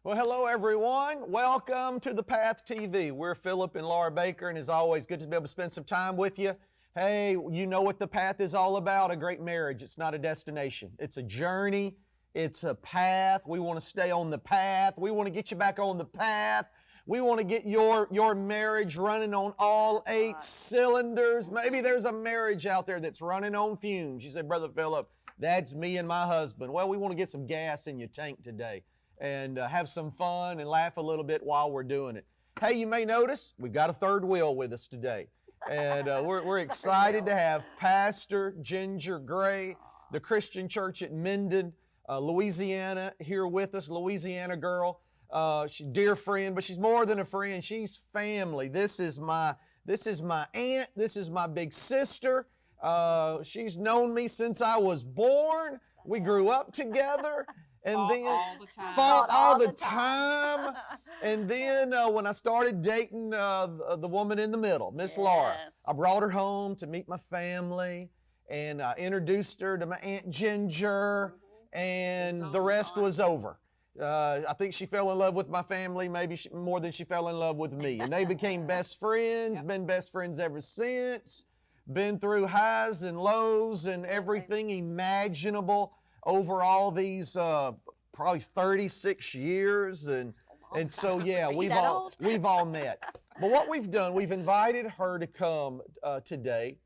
Well, hello everyone. Welcome to The Path TV. We're Philip and Laura Baker, and as always, good to be able to spend some time with you. Hey, you know what The Path is all about, a great marriage. It's not a destination. It's a journey. It's a path. We want to stay on the path. We want to get you back on the path. We want to get your marriage running on all eight cylinders. Maybe there's a marriage out there that's running on fumes. You say, Brother Philip, that's me and my husband. Well, we want to get some gas in your tank today and have some fun and laugh a little bit while we're doing it. Hey, you may notice we've got a third wheel with us today. And we're excited to have Pastor Ginger Gray, the Christian Church at Minden, Louisiana, here with us. Louisiana girl. She's a dear friend, but she's more than a friend. She's family. This is my aunt. This is my big sister. She's known me since I was born. We grew up together. And then fought all the time. And then when I started dating the woman in the middle, Miss Laura, I brought her home to meet my family, and I introduced her to my Aunt Ginger, and the rest was over. I think she fell in love with my family, maybe more than she fell in love with me. And they became best friends, been best friends ever since, been through highs and lows and everything imaginable over all these probably 36 years, and so yeah, we've all met. But what we've done, we've invited her to come today,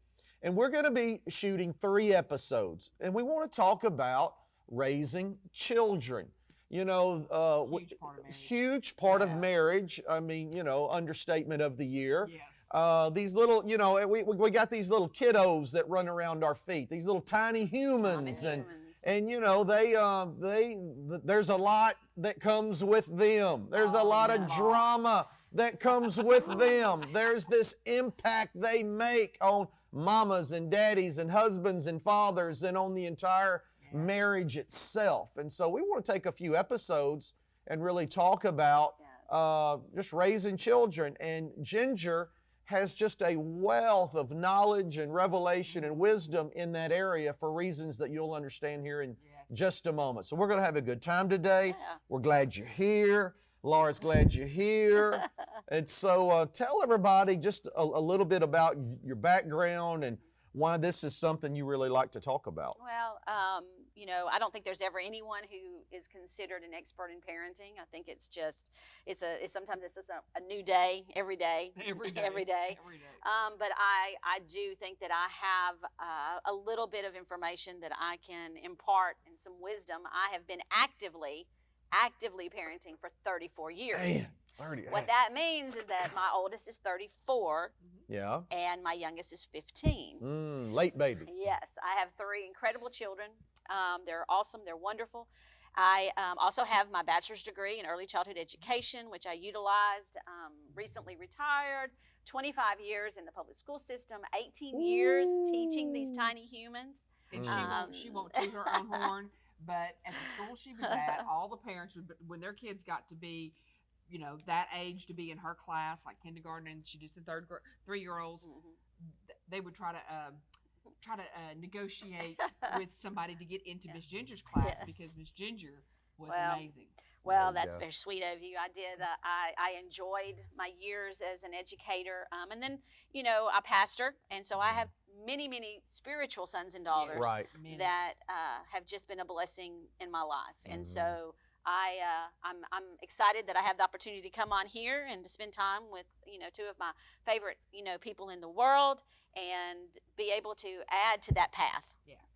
and we're going to be shooting 3 episodes, and we want to talk about raising children. You know, huge part of marriage. I mean, you know, understatement of the year. Yes. These little, you know, we got these little kiddos that run around our feet. These little tiny humans, and you know, there's a lot that comes with them. There's a lot of drama that comes with them. There's this impact they make on mamas and daddies and husbands and fathers and on the entire marriage itself. And so we want to take a few episodes and really talk about just raising children. And Ginger has just a wealth of knowledge and revelation and wisdom in that area for reasons that you'll understand here in just a moment. So we're going to have a good time today. We're glad you're here. Laura's glad you're here. And so tell everybody just a little bit about your background and why this is something you really like to talk about. Well, you know, I don't think there's ever anyone who is considered an expert in parenting. I think it's just, sometimes it's just a new day, every day. Every day. But I do think that I have a little bit of information that I can impart and some wisdom. I have been actively parenting for 34 years. Man, what that means is that my oldest is 34. Yeah. And my youngest is 15. Late baby. Yes. I have 3 incredible children. They're awesome. They're wonderful. I also have my bachelor's degree in early childhood education, which I utilized, recently retired, 25 years in the public school system, 18 years teaching these tiny humans. And she won't toot her own horn, but at the school she was at, all the parents, when their kids got to be, you know, that age to be in her class, like kindergarten, and she just the 3-year-olds, they would try to negotiate with somebody to get into Miss Ginger's class because Miss Ginger was amazing. Well, that's very sweet of you. I did. I enjoyed my years as an educator, and then you know I pastor, and so I have many spiritual sons and daughters that have just been a blessing in my life, and so. I'm excited that I have the opportunity to come on here and to spend time with, you know, 2 of my favorite, you know, people in the world and be able to add to that path.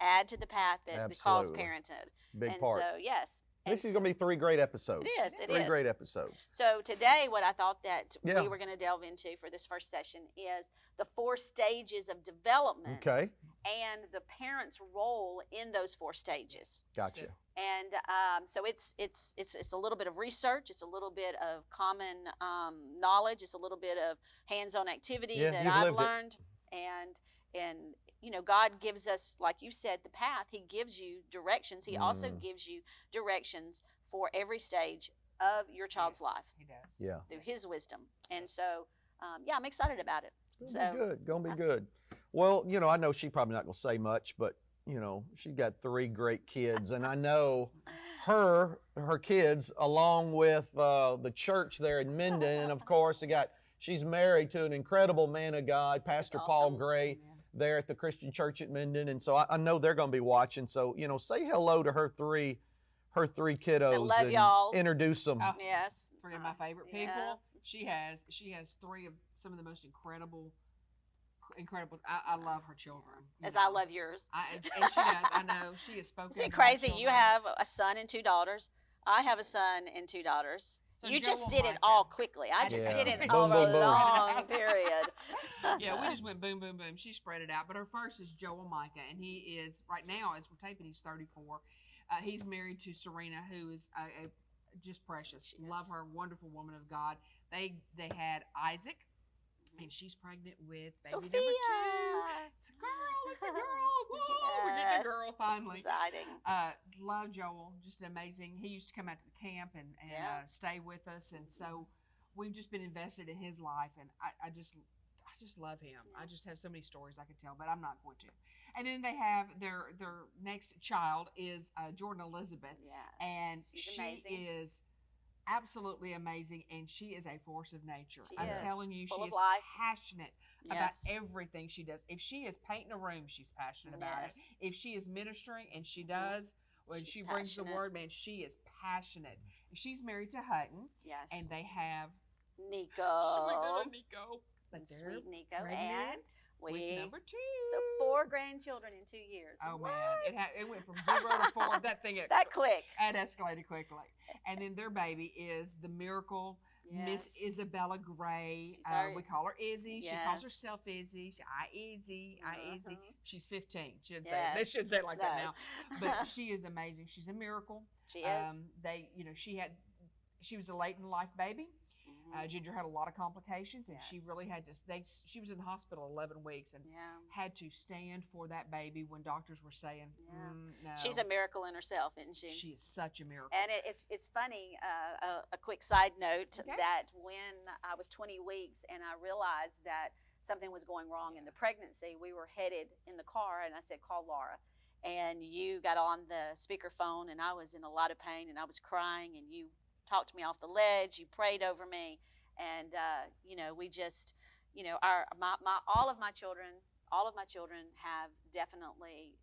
Add to the path that calls parenthood. Big part. So, yes. This is going to be 3 great episodes. It is. 3 great episodes. So today what I thought that we were going to delve into for this first session is the 4 stages of development and the parent's role in those 4 stages. Gotcha. And so it's a little bit of research. It's a little bit of common knowledge. It's a little bit of hands-on activity that I've learned. And you know, God gives us, like you said, the path. He gives you directions. He also gives you directions for every stage of your child's life. He does. Yeah. Through His wisdom. And so, I'm excited about it. Gonna be good. Well, you know, I know she's probably not gonna say much, but you know, she's got 3 great kids, and I know her kids along with the church there in Minden, and of course she's married to an incredible man of God, Pastor Paul Gray. Amen. There at the Christian Church at Minden, and so I know they're going to be watching. So say hello to her three kiddos. I love and y'all. Introduce them. Oh, Yes. 3 of my favorite people. Yes. She has 3 of some of the most incredible. I love her children. As I love yours. And she does. I know she is spoken. Isn't it of my crazy? You children. have a son and 2 daughters. I have a son and 2 daughters. So You Joe just will did it like all that. quickly. I just Yeah. did it Boom, over boom, a boom. long period. Yeah, we just went boom, boom, boom. She spread it out. But her first is Joel Micah, and he is right now, as we're taping, he's 34. He's married to Serena, who is a just precious. She is. Love her, wonderful woman of God. They had Isaac, and she's pregnant with baby Sophia. number 2. It's a girl. It's a girl. Whoa, we're getting Yes. a girl finally. Exciting. Love Joel, just amazing. He used to come out to the camp and Yeah. stay with us, and so we've just been invested in his life, and I just love him. Yeah. I just have so many stories I could tell, but I'm not going to. And then they have their next child is Jordan Elizabeth, Yes. and She's she amazing. is absolutely amazing, and she is a force of nature. She I'm is. telling you, Full she of is life. passionate Yes. about everything she does. If she is painting a room, she's passionate about Yes. it. If she is ministering, and she does, when She's she brings the passionate. word, man, she is passionate. She's married to Hutton, Yes. and they have Nico. sweet little Nico. But And they're sweet Nico. pregnant And with we. number 2. So 4 grandchildren in 2 years. Oh What? man, it went from 0 to 4. That thing That quick. it escalated quickly. And then their baby is the miracle Miss Yes. Isabella Gray. She's our- We call her Izzy. She calls Yes. herself Izzy. Izzy. Izzy. Mhm. She's 15. She didn't say Yes. they shouldn't say it like that No. now. But she is amazing. She's a miracle. She is. She was a late in life baby. Mhm. Ginger had a lot of complications, and she Yes. really had to. She was in the hospital 11 weeks and Yeah. had to stand for that baby when doctors were saying, Yeah. no. She's a miracle in herself, isn't she? She is such a miracle. And it's funny. A quick side note Okay. that when I was 20 weeks and I realized that something was going wrong in the pregnancy, we were headed in the car, and I said, "Call Laura." And you got on the speakerphone, and I was in a lot of pain, and I was crying, and you talked me off the ledge. You prayed over me, and we just, all of my children have definitely,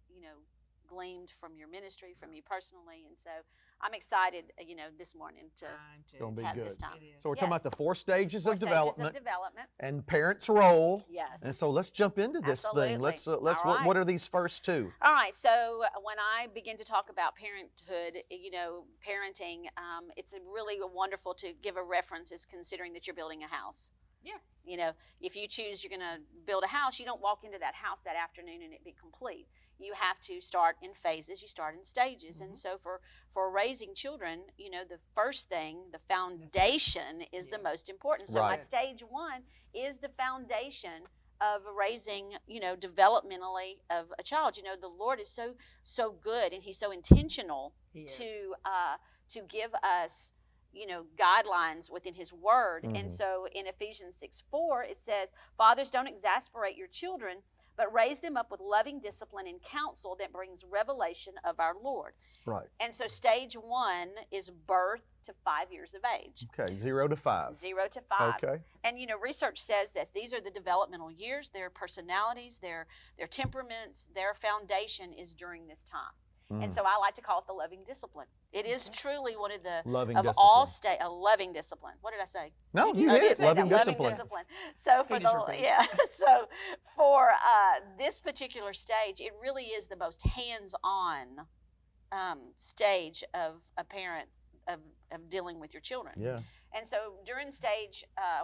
gleamed from your ministry, from you personally, and so I'm excited, this morning to Time to- Gonna be have good. this time. It is. So we're talking about Yes. the 4 stages 4 of stages development of development. and parents' role. Yes. And so let's jump into this thing. Absolutely. Let's All what right. are these first 2? All right, so when I begin to talk about parenthood, parenting, it's really wonderful to give a reference as considering that you're building a house. Yeah. If you choose you're going to build a house, you don't walk into that house that afternoon and it be complete. You have to start in phases, you start in stages. And so for raising children, the first thing, the foundation is the Yeah. most important. So my Right. stage 1 is the foundation of raising, developmentally of a child. The Lord is so good, and He's so intentional He is. to give us, guidelines within His Word. Mhm. And so in Ephesians 6:4, it says, "Fathers, don't exasperate your children, but raise them up with loving discipline and counsel that brings revelation of our Lord." Right. And so stage 1 is birth to 5 years of age. Okay. 0 to 5. 0 to 5. Okay. And research says that these are the developmental years. Their personalities, their temperaments, their foundation is during this time. And so I like to call it the loving discipline. It is truly one of the Loving of discipline. all a loving discipline. What did I say? No, you I hit did it. say Loving that, discipline. loving discipline. So for He just the repeats. so for this particular stage, it really is the most hands-on stage of a parent of dealing with your children. Yeah. And so during stage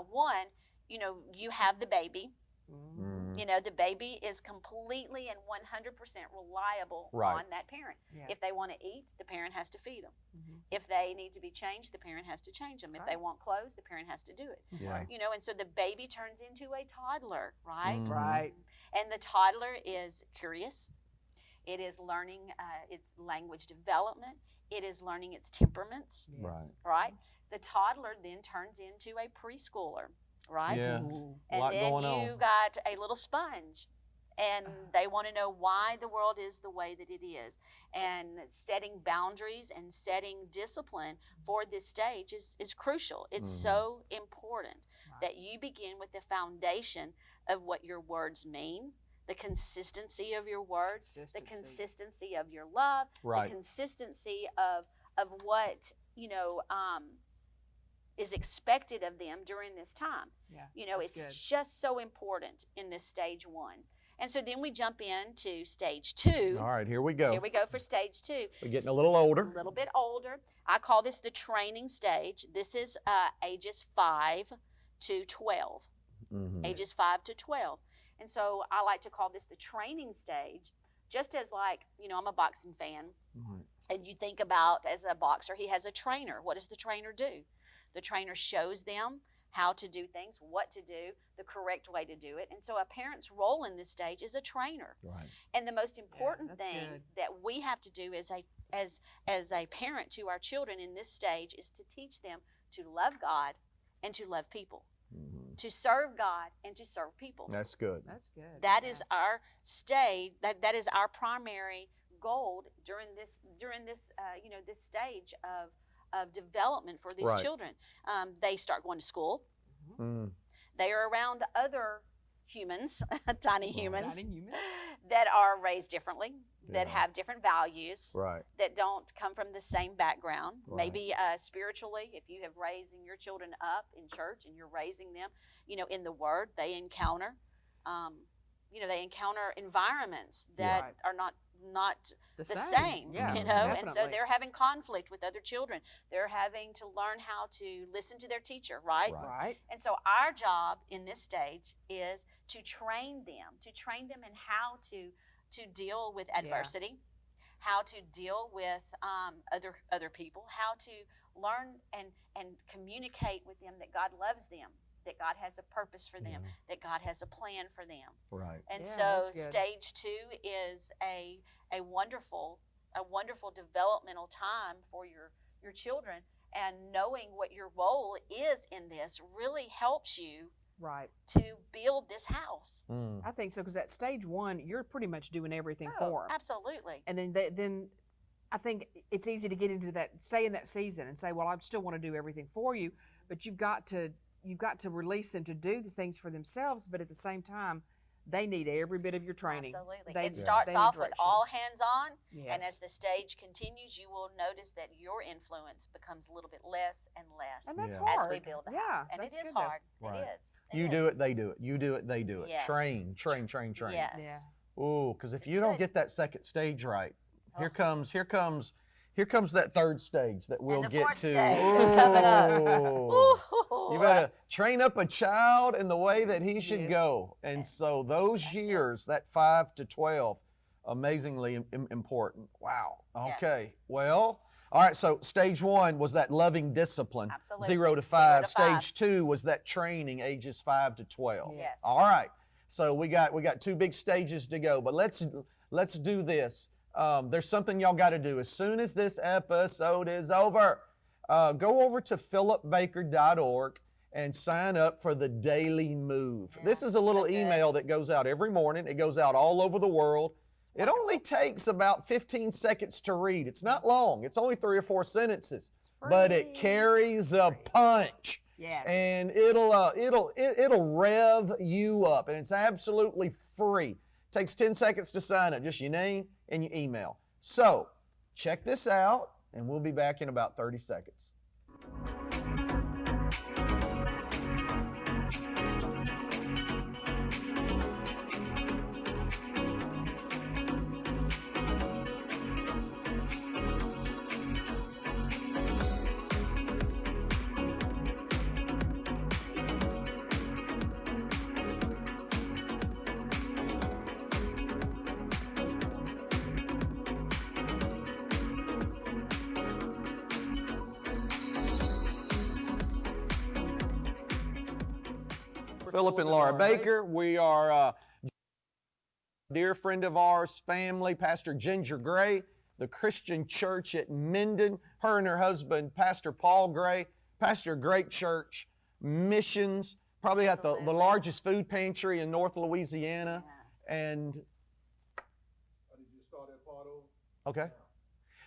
1, you have the baby. Mm. The baby is completely and 100% reliable Right. on that parent. Yeah. If they want to eat, the parent has to feed them. Mhm. If they need to be changed, the parent has to change them. If they Right. want clothes, the parent has to do it. Yeah. And so the baby turns into a toddler, right? Mhm. Right. And the toddler is curious. It is learning its language development. It is learning its temperaments, Yes. right? The toddler then turns into a preschooler, right? Yeah. Ooh. A And lot then going you on. got a little sponge. and they want to know why the world is the way that it is. And setting boundaries and setting discipline for this stage is crucial. It's so important that you begin with the foundation of what your words mean, the consistency of your words, the consistency of your love, the consistency of what, is expected of them during this time. It's just so important in this stage 1. And so then we jump into stage 2. All right, here we go. Here we go for stage 2. We're getting a little older. A little bit older. I call this the training stage. This is ages 5 to 12. Ages 5 to 12. And so I like to call this the training stage, just as like, I'm a boxing fan. And you think about, as a boxer, he has a trainer. What does the trainer do? The trainer shows them how to do things, what to do, the correct way to do it. And so a parent's role in this stage is a trainer. And the most important thing that we have to do as a parent to our children in this stage is to teach them to love God and to love people. To serve God and to serve people. That's good. That's good. That is our stage. That is our primary goal during this this stage of development for these children. They start going to school. They are around other humans, tiny humans, that are raised differently, that have different values, that don't come from the same background. Maybe spiritually, if you have raising your children up in church and you're raising them, in the Word, they encounter, environments that are not the same, and so they're having conflict with other children. They're having to learn how to listen to their teacher, right? And so our job in this stage is to train them in how to deal with adversity, how to deal with other people, how to learn and communicate with them that God loves them, that God has a purpose for them, that God has a plan for them. And so stage 2 is a wonderful developmental time for your children, and knowing what your role is in this really helps you to build this house. I think so, because at stage 1, you're pretty much doing everything for them. Absolutely. And then I think it's easy to get into that, stay in that season and say, well, I still want to do everything for you, but you've got to release them to do these things for themselves, but at the same time, they need every bit of your training. Absolutely. It starts off with all hands on, and as the stage continues, you will notice that your influence becomes a little bit less and less and that's hard. as we build the house. And it is hard. It is. You do it, they do it. You do it, they do it. Yes. Train. Yes. Ooh, because if you don't get that second stage right, here comes that third stage that we'll and the get fourth to. Stage is coming up. You better train up a child in the way that he should go. And so those years, that 5 to 12, amazingly important. Wow. Okay. Well, all right. So stage 1 was that loving discipline. Absolutely. 0 to 5. Stage 2 was that training, ages 5 to 12. Yes. All right. So we got 2 big stages to go, but let's do this. There's something y'all got to do. As soon as this episode is over, go over to philipbaker.org and sign up for the Daily Move. This is a little email that goes out every morning. It goes out all over the world. It only takes about 15 seconds to read. It's not long. It's only 3 or 4 sentences, but it carries a punch. Yes. And it'll rev you up, and it's absolutely free. Takes 10 seconds to sign up, just your name and your email. So check this out, and we'll be back in about 30 seconds. Philip and Laura Baker. We are a dear friend of ours, family, Pastor Ginger Gray, the Christian Church at Minden. Her and her husband, Pastor Paul Gray, pastor of great church, missions, probably got the largest food pantry in North Louisiana. And Did you start that part over? okay.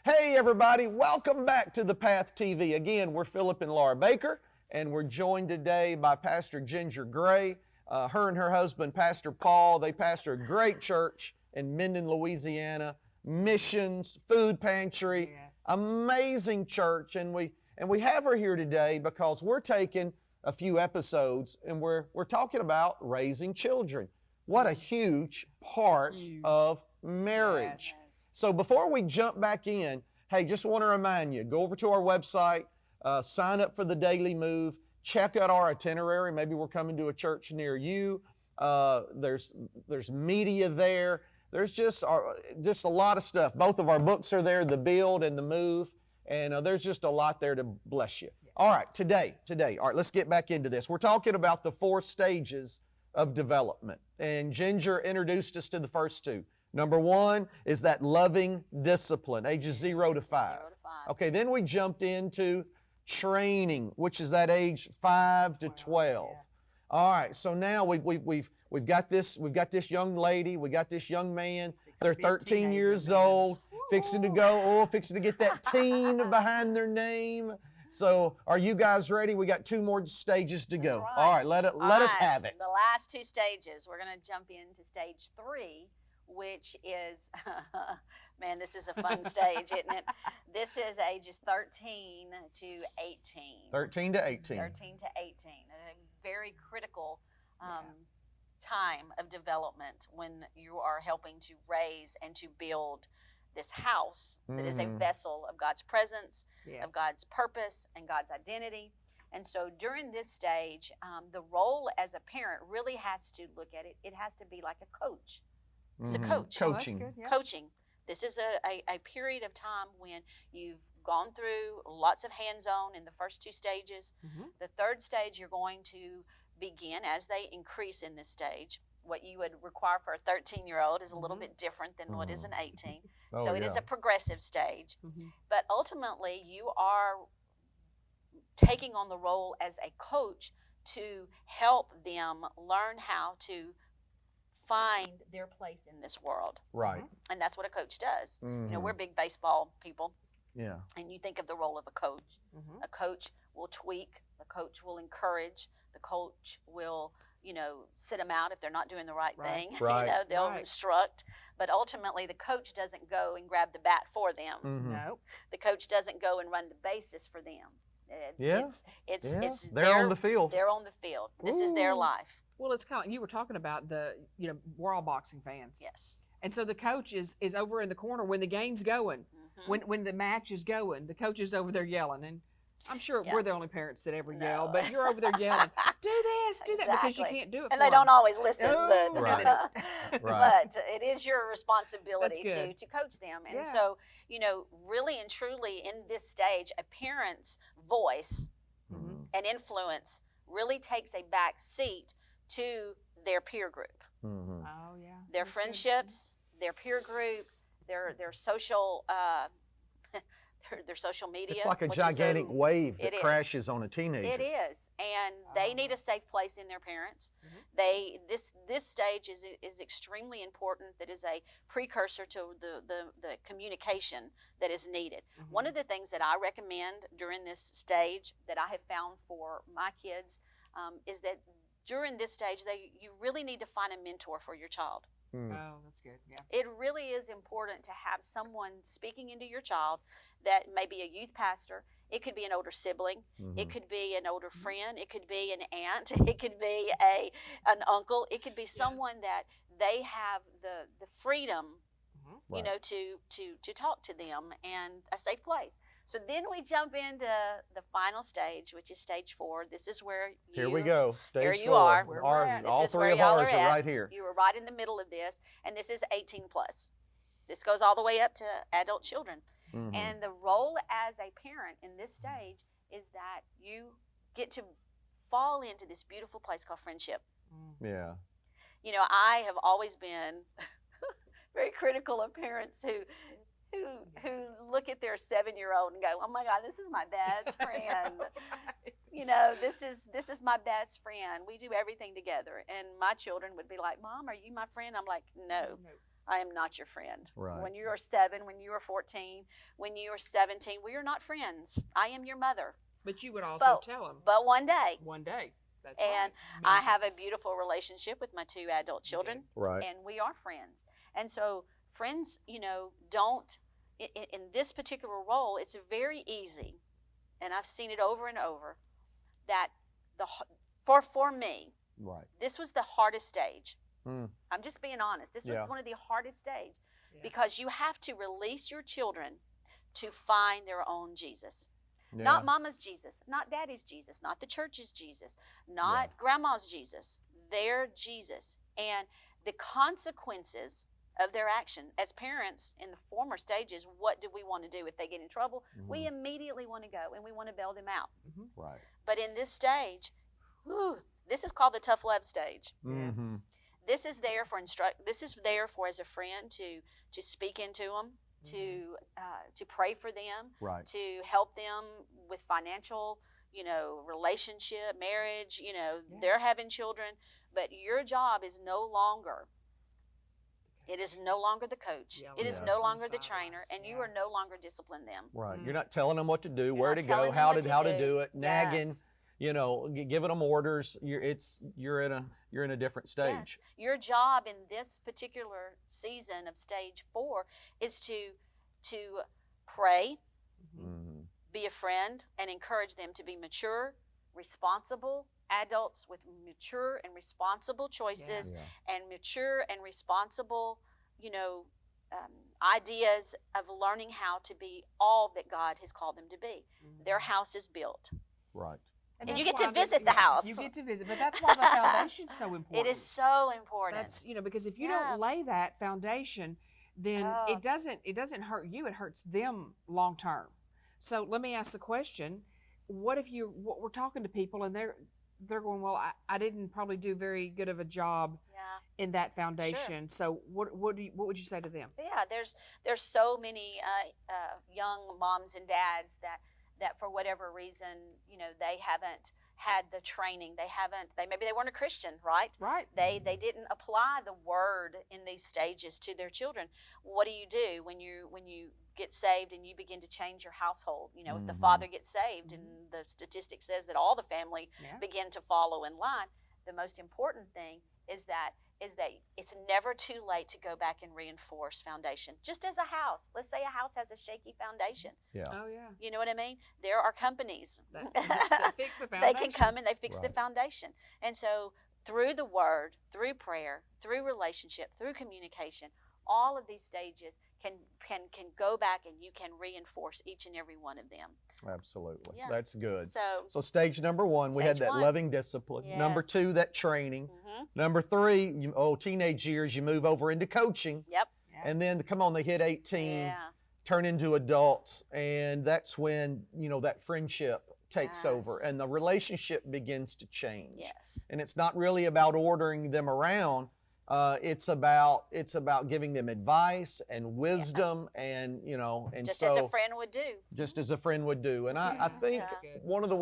Hey everybody, welcome back to The Path TV. Again, we're Philip and Laura Baker, and we're joined today by Pastor Ginger Gray. Her and her husband, Pastor Paul, they pastor a great church in Minden, Louisiana. Missions, food pantry, Yes. amazing church. And we have her here today because we're taking a few episodes and we're talking about raising children. What a huge part of marriage. Yes. So before we jump back in, hey, just want to remind you, go over to our website, sign up for the Daily Move, check out our itinerary. Maybe we're coming to a church near you. There's media there. There's just a lot of stuff. Both of our books are there, The Build and The Move, and there's just a lot there to bless you. All right, today, all right, let's get back into this. We're talking about the 4 stages of development, and Ginger introduced us to the first 2. Number 1 is that loving discipline, ages 0 to 5. 0 to 5. Okay, then we jumped into training, which is that age 5 to 12. Yeah. All right, so now we've got this young lady, we got this young man. They're 13 years old, fixing to get that teen behind their name. So, are you guys ready? We got 2 more stages to go. That's right. All right, let us have it. The last 2 stages. We're going to jump into stage 3, which is, man, this is a fun stage, isn't it? This is ages 13 to 18. 13 to 18. 13 to 18. A very critical time of development when you are helping to raise and to build this house that is a vessel of God's presence, Yes. of God's purpose, and God's identity. And so during this stage, the role as a parent really has to look at it. It has to be like a coach. It's a coach. Oh, that's Coaching. good, yeah. Coaching. This is a period of time when you've gone through lots of hands-on in the first 2 stages. Mhm. The 3rd stage, you're going to begin as they increase in this stage. What you would require for a 13-year-old is a little bit different than what is an 18. Oh, So it is yeah. a progressive stage. Mhm. But ultimately, you are taking on the role as a coach to help them learn how to find their place in this world. Right. And that's what a coach does. You know, Mhm. we're big baseball people, Yeah. and you think of the role of a coach. Mhm. A coach will tweak, the coach will encourage, the coach will, sit them out if they're not doing the right Right. thing. Right. They'll Right. instruct, but ultimately the coach doesn't go and grab the bat for them. Mhm. No. The coach doesn't go and run the bases for them. Yeah. It's Yeah. it's They're on the field. They're on the field. This is their Ooh. life. Well, it's kind of, you were talking about we're all boxing fans. Yes. And so the coach is over in the corner when the game's going, Mhm. when the match is going, the coach is over there yelling. And I'm sure Yeah. we're the only parents that ever yell, No. but you're over there yelling, do this, do that, because you Exactly. can't do it And for they don't them. always listen, No, but no, Right. they don't. Right. but it is your responsibility That's to good. coach them. And Yeah. so, really and truly in this stage, a parent's voice Mhm. and influence really takes a back seat to their peer group, Mhm. Oh, yeah. their That's good. friendships, their peer group, their social their social media. It's like a which is gigantic wave that it is. crashes on a teenager. It is, and they need a safe place in their parents. Mhm. This stage is extremely important. That is a precursor to the communication that is needed. One of the things that I recommend during this stage that I have found for my kids is that during this stage you really need to find a mentor for your child. Oh, that's good. Yeah. It really is important to have someone speaking into your child that may be a youth pastor. It could be an older sibling. It could be an older friend. It could be an aunt. It could be an uncle. It could be someone that they have the freedom, Right. to talk to them and a safe place. So then we jump into the final stage, which is stage 4. This is where Here we go. Stage Here you 4. are. Where we're at. This All is where 3 of y'all ours are are at. right here. You were right in the middle of this, and this is 18 plus. This goes all the way up to adult children. Mhm. And the role as a parent in this stage is that you get to fall into this beautiful place called friendship. Yeah. I have always been very critical of parents who look at their 7-year-old and go, "Oh my God, this is my best friend." you know, this is my best friend. We do everything together. And my children would be like, Mom, are you my friend? I'm like, no. I am not your friend. Right. When you are 7, when you are 14, when you are 17, we are not friends. I am your mother. But you would also tell them. But one day. One day. That's and right. I have a beautiful relationship with my 2 adult children. Right. And we are friends. And so friends, you know, don't, in this particular role, it's very easy, and I've seen it over and over, that for me, right, this was the hardest stage. Mm. I'm just being honest. This was one of the hardest stages because you have to release your children to find their own Jesus. Yeah. Not mama's Jesus, not daddy's Jesus, not the church's Jesus, not grandma's Jesus, their Jesus. And the consequences of their action. As parents in the former stages, what do we want to do if they get in trouble? Mm-hmm. We immediately want to go and we want to bail them out. Mm-hmm. Right. But in this stage, this is called the tough love stage. Mm-hmm. This is there for This is there for, as a friend, to speak into them, to pray for them, right, to help them with financial, you know, relationship, marriage. You know, they're having children, but your job is no longer. It is no longer the coach. It is no longer the trainer, and you are no longer disciplining them. Right. You're not telling them what to do, where to go, telling them how what to to do it, nagging. Yes. You know, giving them orders. You're in a different stage. Yes. Your job in this particular season of stage 4 is to pray, be a friend, and encourage them to be mature, responsible adults with mature and responsible choices and mature and responsible, you know, ideas of learning how to be all that God has called them to be. Their house is built. Right. And you get to visit the house. You get to visit, but that's why the foundation's so important. It is so important. That's, you know, because if you don't lay that foundation, then it doesn't hurt you, it hurts them long term. So let me ask the question, what if we're talking to people and they're going, well, I didn't probably do very good of a job in that foundation. Sure. So what would you say to them? Yeah, there's so many young moms and dads that for whatever reason, you know, they haven't had the training. Maybe they weren't a Christian, right? Right. They didn't apply the word in these stages to their children. What do when you get saved and you begin to change your household? You know, if the father gets saved and the statistic says that all the family begin to follow in line, the most important thing is that it's never too late to go back and reinforce foundation. Just as a house. Let's say a house has a shaky foundation. Yeah. Oh, yeah. You know what I mean? There are companies that fix the foundation. They can come and they fix the foundation. And so through the word, through prayer, through relationship, through communication, all of these stages can go back and you can reinforce each and every one of them. Absolutely. Yeah. That's good. So stage number 1, we had that loving discipline. Yes. Number 2, that training. Number 3, teenage years, you move over into coaching. Yep. And then, come on, they hit 18, turn into adults, and that's when, you know, that friendship takes over and the relationship begins to change. Yes. And it's not really about ordering them around. It's about giving them advice and wisdom and, you know, and just so, as a friend would do. Just as a friend would do. And I think one of the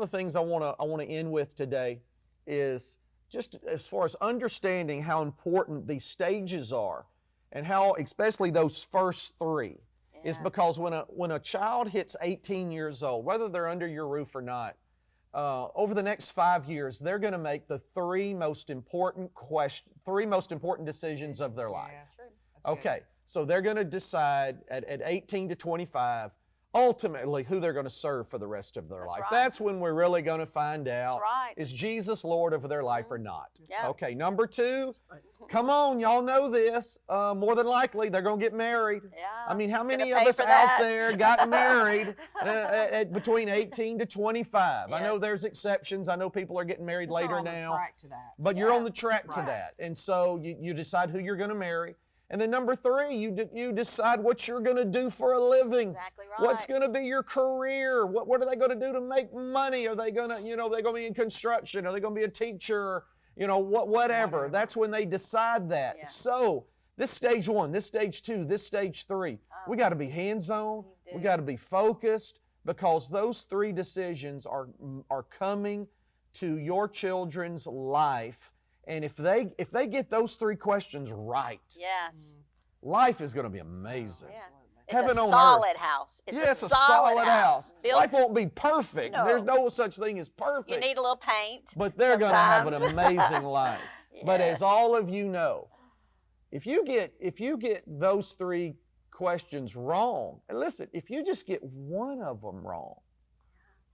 things I want to end with today is just as far as understanding how important these stages are and how, especially those first 3, is because when a child hits 18 years old, whether they're under your roof or not, over the next 5 years, they're going to make the 3 most important decisions of their life. Yes. Okay, so they're going to decide at 18 to 25 ultimately who they're going to serve for the rest of their life. Right. That's when we're really going to find out, right. is Jesus Lord over their life or not? Yeah. Okay, number 2, come on, y'all know this. More than likely, they're going to get married. Yeah. I mean, how many Gonna of pay us for out that. there got married at between 18 to 25? I know Yes. there's exceptions. I know people are getting married later on now. The track to that. But you're on the track to Right. that. And so you decide who you're going to marry. And then number 3, you decide what you're going to do for a living. Exactly right. What's going to be your career? What are they going to do to make money? Are they going to, they're going to be in construction? Are they going to be a teacher? Whatever. That's when they decide that. Yes. So this stage 1, this stage 2, this stage 3, we got to be hands-on. We got to be focused because those 3 decisions are coming to your children's life. And if they get those 3 questions right, Yes. life is going to be amazing. Yeah. Heaven It's a on solid earth. house. It's Yes, a solid house. Life won't be perfect. No. There's no such thing as perfect. You need a little paint. But they're going to have an sometimes. amazing life. But as Yes. all of you know, if you get those 3 questions wrong, and listen, if you just get one of them wrong,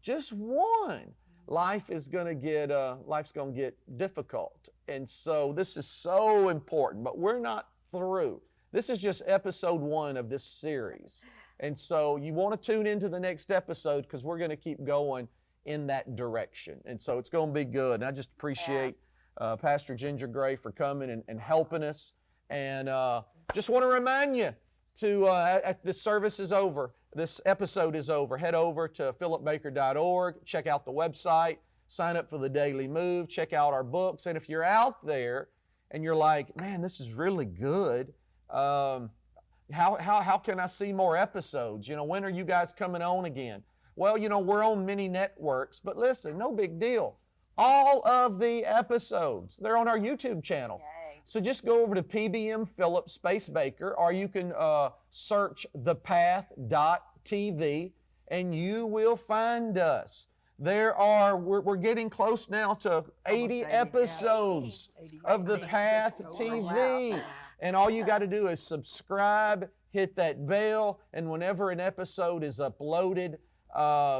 just one, life's going to get difficult. And so this is so important, but we're not through. This is just episode 1 of this series. And so you want to tune into the next episode because we're going to keep going in that direction. And so it's going to be good. And I just appreciate Pastor Ginger Gray for coming and helping us. And just want to remind you to, this service is over, this episode is over, head over to philipbaker.org, check out the website, sign up for the Daily Move, check out our books. And if you're out there and you're like, man, this is really good, how can I see more episodes? When are you guys coming on again? Well, we're on many networks, but listen, no big deal. All of the episodes, they're on our YouTube channel. Yay. So just go over to PBM Philip Space Baker, or you can search thepath.tv and you will find us. We're getting close now to 80 episodes of The Path TV. Wow. And all you got to do is subscribe, hit that bell, and whenever an episode is uploaded,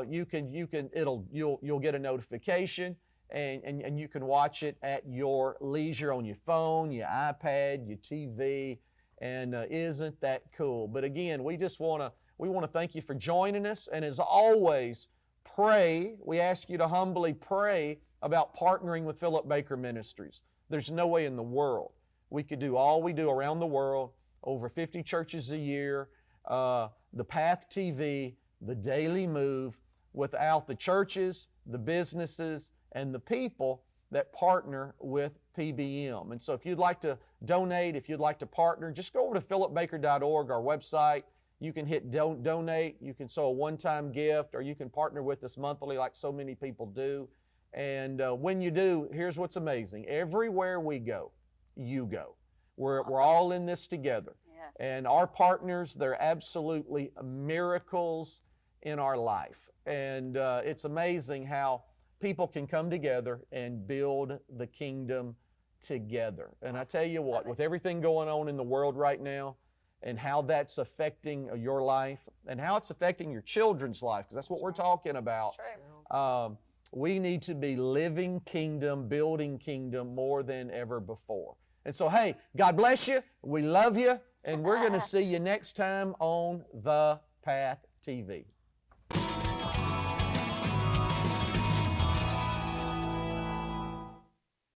you'll get a notification, and you can watch it at your leisure on your phone, your iPad, your TV, and isn't that cool? But again, we want to thank you for joining us, and as always, pray. We ask you to humbly pray about partnering with Philip Baker Ministries. There's no way in the world we could do all we do around the world, over 50 churches a year, the Path TV, the Daily Move, without the churches, the businesses, and the people that partner with PBM. And so if you'd like to donate, if you'd like to partner, just go over to philipbaker.org, our website. You can hit donate, you can sow a one-time gift, or you can partner with us monthly like so many people do. And when you do, here's what's amazing. Everywhere we go, you go. We're all in this together. Yes. And our partners, they're absolutely miracles in our life. And it's amazing how people can come together and build the kingdom together. And I tell you what, with everything going on in the world right now, and how that's affecting your life, and how it's affecting your children's life, because that's what we're talking about. We need to be living kingdom, building kingdom more than ever before. And so, hey, God bless you. We love you. And we're going to see you next time on The Path TV.